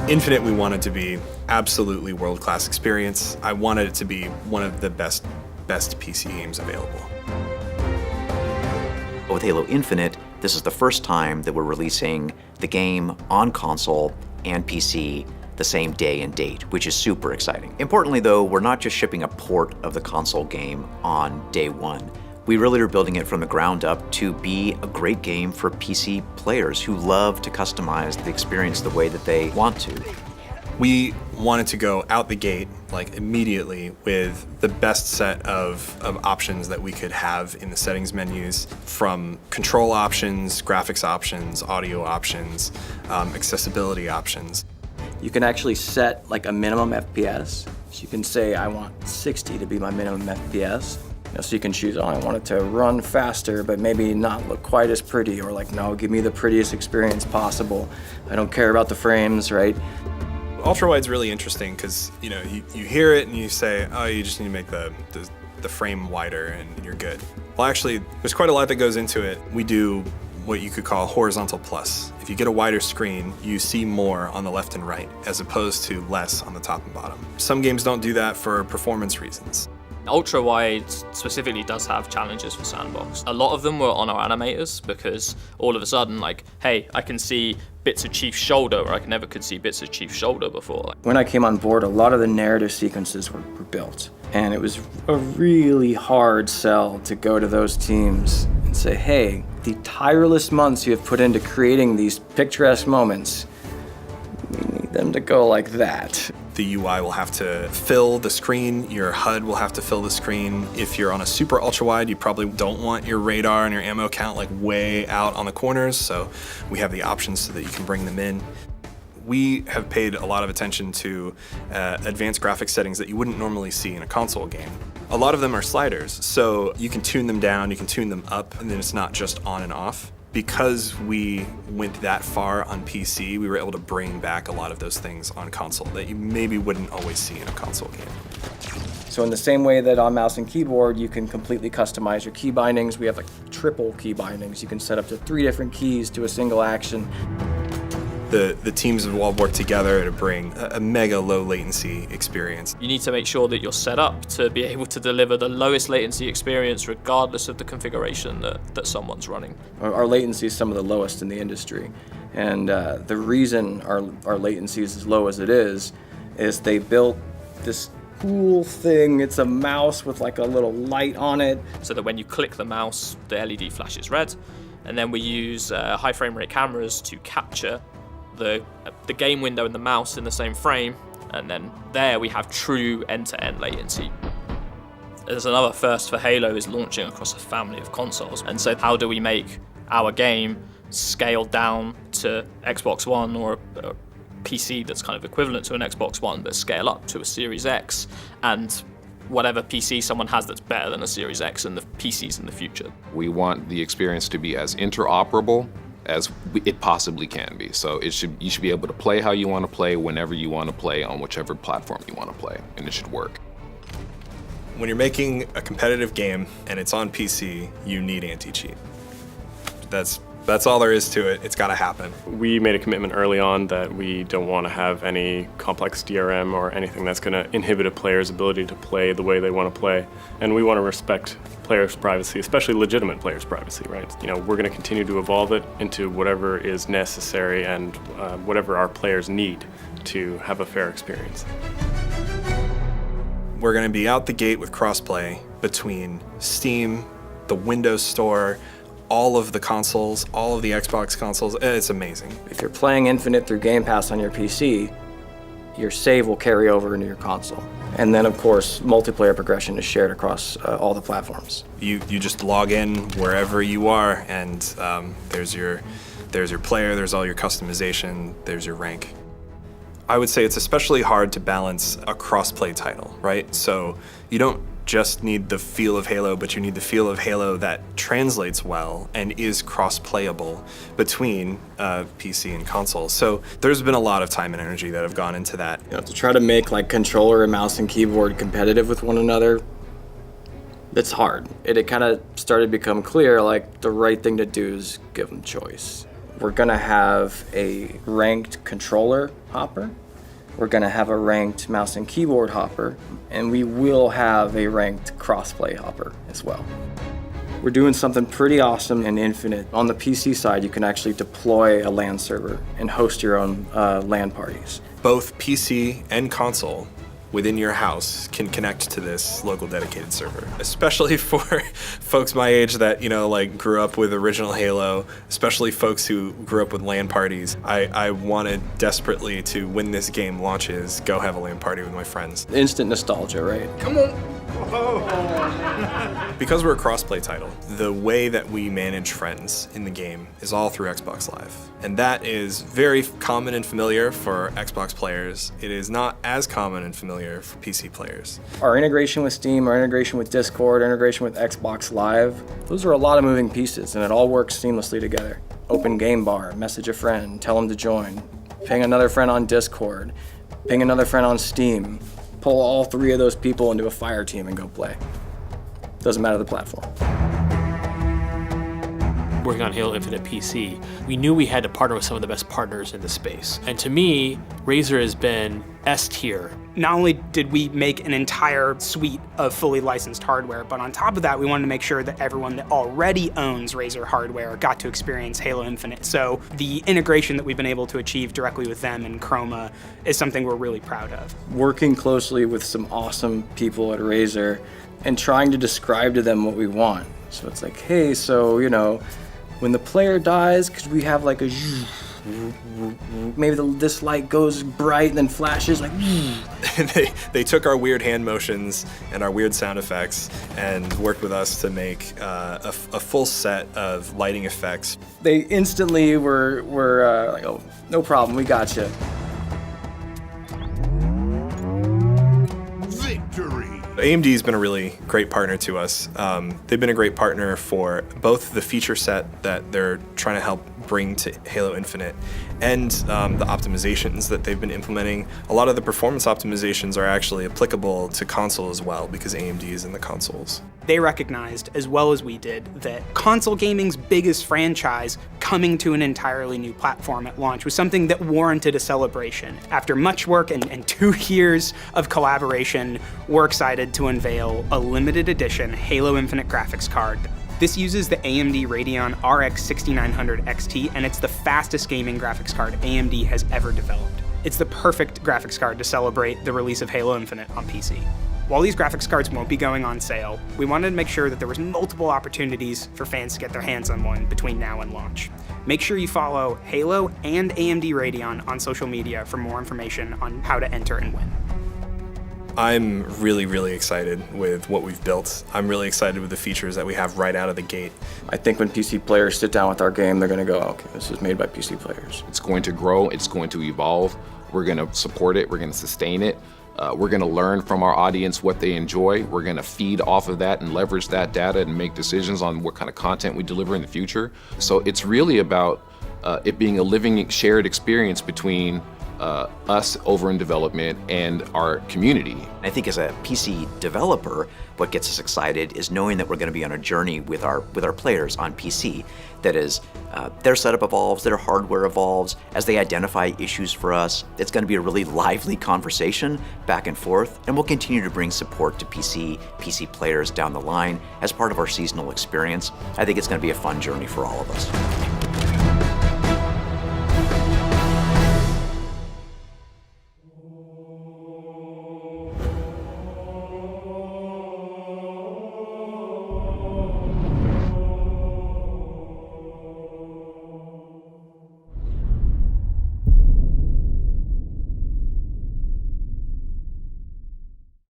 Infinite, we wanted to be absolutely world-class experience. I wanted it to be one of the best PC games available. With Halo Infinite, this is the first time that we're releasing the game on console and PC the same day and date, which is super exciting. Importantly though, we're not just shipping a port of the console game on day one. We really are building it from the ground up to be a great game for PC players who love to customize the experience the way that they want to. We wanted to go out the gate, like immediately, with the best set of options that we could have in the settings menus, from control options, graphics options, audio options, accessibility options. You can actually set like a minimum FPS. So you can say, I want 60 to be my minimum FPS. So you can choose, oh, I want it to run faster, but maybe not look quite as pretty, or like, no, give me the prettiest experience possible. I don't care about the frames, right? Ultrawide's really interesting because you hear it and you say, oh, you just need to make the frame wider and you're good. Well, actually, there's quite a lot that goes into it. We do what you could call horizontal plus. If you get a wider screen, you see more on the left and right, as opposed to less on the top and bottom. Some games don't do that for performance reasons. Ultra-wide specifically does have challenges for Sandbox. A lot of them were on our animators because all of a sudden, like, hey, I can see bits of Chief's shoulder, where I never could see bits of Chief's shoulder before. When I came on board, a lot of the narrative sequences were built. And it was a really hard sell to go to those teams and say, hey, the tireless months you have put into creating these picturesque moments, we need them to go like that. The UI will have to fill the screen, your HUD will have to fill the screen. If you're on a super ultra wide, you probably don't want your radar and your ammo count like way out on the corners, so we have the options so that you can bring them in. We have paid a lot of attention to advanced graphics settings that you wouldn't normally see in a console game. A lot of them are sliders, so you can tune them down, you can tune them up, and then it's not just on and off. Because we went that far on PC, we were able to bring back a lot of those things on console that you maybe wouldn't always see in a console game. So in the same way that on mouse and keyboard, you can completely customize your key bindings. We have like triple key bindings. You can set up to 3 different keys to a single action. The teams have all worked together to bring a mega low latency experience. You need to make sure that you're set up to be able to deliver the lowest latency experience regardless of the configuration that someone's running. Our latency is some of the lowest in the industry. And the reason our latency is as low as it is they built this cool thing. It's a mouse with like a little light on it. So that when you click the mouse, the LED flashes red. And then we use high frame rate cameras to capture the game window and the mouse in the same frame, and then there we have true end-to-end latency. There's another first for Halo is launching across a family of consoles, and so how do we make our game scaled down to Xbox One or a PC that's kind of equivalent to an Xbox One, but scale up to a Series X and whatever PC someone has that's better than a Series X and the PCs in the future. We want the experience to be as interoperable as it possibly can be. So you should be able to play how you want to play, whenever you want to play, on whichever platform you want to play, and it should work. When you're making a competitive game and it's on PC, you need anti-cheat. That's all there is to it. It's got to happen. We made a commitment early on that we don't want to have any complex DRM or anything that's going to inhibit a player's ability to play the way they want to play. And we want to respect players' privacy, especially legitimate players' privacy, right? We're going to continue to evolve it into whatever is necessary and whatever our players need to have a fair experience. We're going to be out the gate with crossplay between Steam, the Windows Store, all of the consoles, all of the Xbox consoles. It's amazing. If you're playing Infinite through Game Pass on your PC, your save will carry over into your console. And then, of course, multiplayer progression is shared across all the platforms. You just log in wherever you are, and there's your player, there's all your customization, there's your rank. I would say it's especially hard to balance a cross-play title, right? So you don't just need the feel of Halo, but you need the feel of Halo that translates well and is cross-playable between PC and console. So there's been a lot of time and energy that have gone into that. To try to make like controller and mouse and keyboard competitive with one another, it's hard. It kind of started to become clear, like the right thing to do is give them choice. We're going to have a ranked controller hopper. We're going to have a ranked mouse and keyboard hopper, and we will have a ranked crossplay hopper as well. We're doing something pretty awesome in Infinite. On the PC side, you can actually deploy a LAN server and host your own LAN parties. Both PC and console within your house can connect to this local dedicated server, especially for folks my age that, like grew up with original Halo, especially folks who grew up with LAN parties. I wanted desperately to, when this game launches, go have a LAN party with my friends. Instant nostalgia, right? Come on. Because we're a crossplay title, the way that we manage friends in the game is all through Xbox Live. And that is very common and familiar for Xbox players. It is not as common and familiar for PC players. Our integration with Steam, our integration with Discord, integration with Xbox Live, those are a lot of moving pieces, and it all works seamlessly together. Open game bar, message a friend, tell them to join, ping another friend on Discord, ping another friend on Steam, pull all 3 of those people into a fire team and go play. Doesn't matter the platform. Working on Halo Infinite PC, we knew we had to partner with some of the best partners in the space. And to me, Razer has been S tier. Not only did we make an entire suite of fully licensed hardware, but on top of that, we wanted to make sure that everyone that already owns Razer hardware got to experience Halo Infinite. So the integration that we've been able to achieve directly with them and Chroma is something we're really proud of. Working closely with some awesome people at Razer and trying to describe to them what we want. So it's like, hey, so, when the player dies, could we have like a maybe this light goes bright and then flashes like they took our weird hand motions and our weird sound effects and worked with us to make a full set of lighting effects. They instantly were like, oh, no problem, we got you. AMD's been a really great partner to us. They've been a great partner for both the feature set that they're trying to help bring to Halo Infinite and the optimizations that they've been implementing. A lot of the performance optimizations are actually applicable to console as well because AMD is in the consoles. They recognized, as well as we did, that console gaming's biggest franchise coming to an entirely new platform at launch was something that warranted a celebration. After much work and 2 years of collaboration, we're excited to unveil a limited edition Halo Infinite graphics card. This uses the AMD Radeon RX 6900 XT, and it's the fastest gaming graphics card AMD has ever developed. It's the perfect graphics card to celebrate the release of Halo Infinite on PC. While these graphics cards won't be going on sale, we wanted to make sure that there was multiple opportunities for fans to get their hands on one between now and launch. Make sure you follow Halo and AMD Radeon on social media for more information on how to enter and win. I'm really, really excited with what we've built. I'm really excited with the features that we have right out of the gate. I think when PC players sit down with our game, they're going to go, okay, this is made by PC players. It's going to grow, it's going to evolve. We're going to support it, we're going to sustain it. We're going to learn from our audience what they enjoy. We're going to feed off of that and leverage that data and make decisions on what kind of content we deliver in the future. So it's really about it being a living, shared experience between us over in development and our community. I think as a PC developer, what gets us excited is knowing that we're going to be on a journey with our players on PC. That is, their setup evolves, their hardware evolves. As they identify issues for us, it's going to be a really lively conversation back and forth, and we'll continue to bring support to PC players down the line as part of our seasonal experience. I think it's going to be a fun journey for all of us.